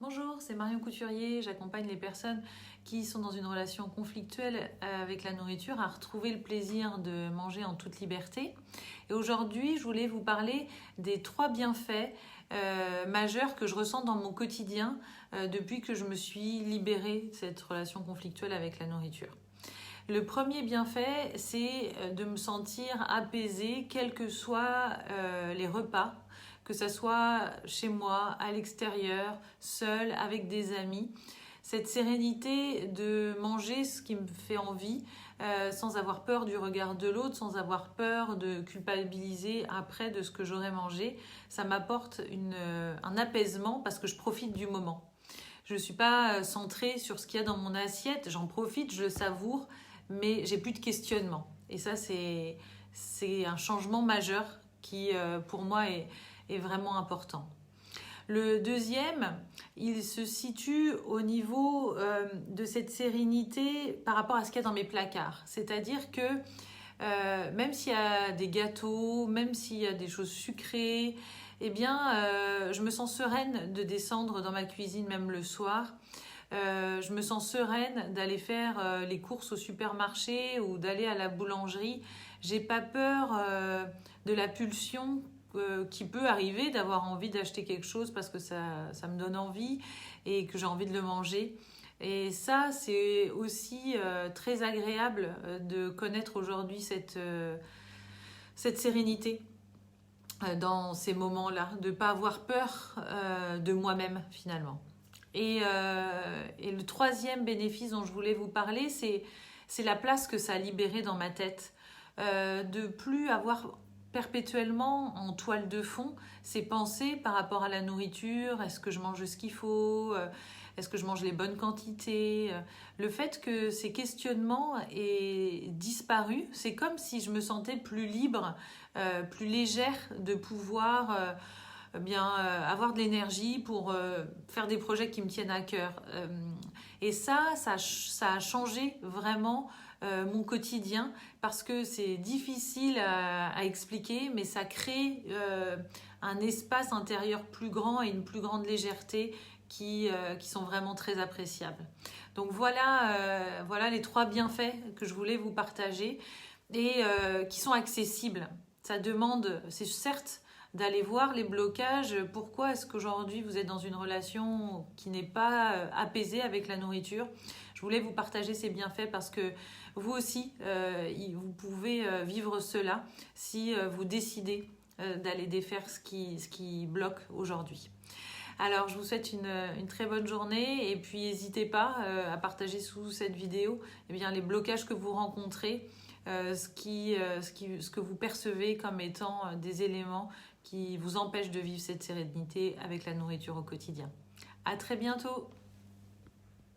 Bonjour, c'est Marion Couturier. J'accompagne les personnes qui sont dans une relation conflictuelle avec la nourriture à retrouver le plaisir de manger en toute liberté. Et aujourd'hui, je voulais vous parler des 3 bienfaits majeurs que je ressens dans mon quotidien depuis que je me suis libérée de cette relation conflictuelle avec la nourriture. Le premier bienfait, c'est de me sentir apaisée, quels que soient les repas, que ce soit chez moi, à l'extérieur, seule, avec des amis. Cette sérénité de manger ce qui me fait envie, sans avoir peur du regard de l'autre, sans avoir peur de culpabiliser après de ce que j'aurais mangé, ça m'apporte un apaisement parce que je profite du moment. Je ne suis pas centrée sur ce qu'il y a dans mon assiette, j'en profite, je le savoure, mais j'ai plus de questionnement. Et ça, c'est un changement majeur qui, pour moi, est vraiment important. Le deuxième, il se situe au niveau de cette sérénité par rapport à ce qu'il y a dans mes placards. C'est-à-dire que même s'il y a des gâteaux, même s'il y a des choses sucrées, eh bien, je me sens sereine de descendre dans ma cuisine même le soir. Je me sens sereine d'aller faire les courses au supermarché ou d'aller à la boulangerie. J'ai pas peur de la pulsion qui peut arriver d'avoir envie d'acheter quelque chose parce que ça me donne envie et que j'ai envie de le manger. Et ça, c'est aussi très agréable de connaître aujourd'hui cette sérénité dans ces moments-là, de ne pas avoir peur de moi-même finalement. Et le troisième bénéfice dont je voulais vous parler, c'est la place que ça a libéré dans ma tête. De plus avoir perpétuellement en toile de fond ces pensées par rapport à la nourriture, est-ce que je mange ce qu'il faut, est-ce que je mange les bonnes quantités. Le fait que ces questionnements aient disparu, c'est comme si je me sentais plus libre, plus légère de pouvoir avoir de l'énergie pour faire des projets qui me tiennent à cœur. Et ça a changé vraiment mon quotidien parce que c'est difficile à expliquer, mais ça crée un espace intérieur plus grand et une plus grande légèreté qui sont vraiment très appréciables. Donc voilà les 3 bienfaits que je voulais vous partager et qui sont accessibles. Ça demande, c'est certes, d'aller voir les blocages. Pourquoi est-ce qu'aujourd'hui vous êtes dans une relation qui n'est pas apaisée avec la nourriture? Je voulais vous partager ces bienfaits parce que vous aussi, vous pouvez vivre cela si vous décidez d'aller défaire ce qui bloque aujourd'hui. Alors, je vous souhaite une très bonne journée et puis n'hésitez pas à partager sous cette vidéo les blocages que vous rencontrez, ce que vous percevez comme étant des éléments qui vous empêchent de vivre cette sérénité avec la nourriture au quotidien. À très bientôt!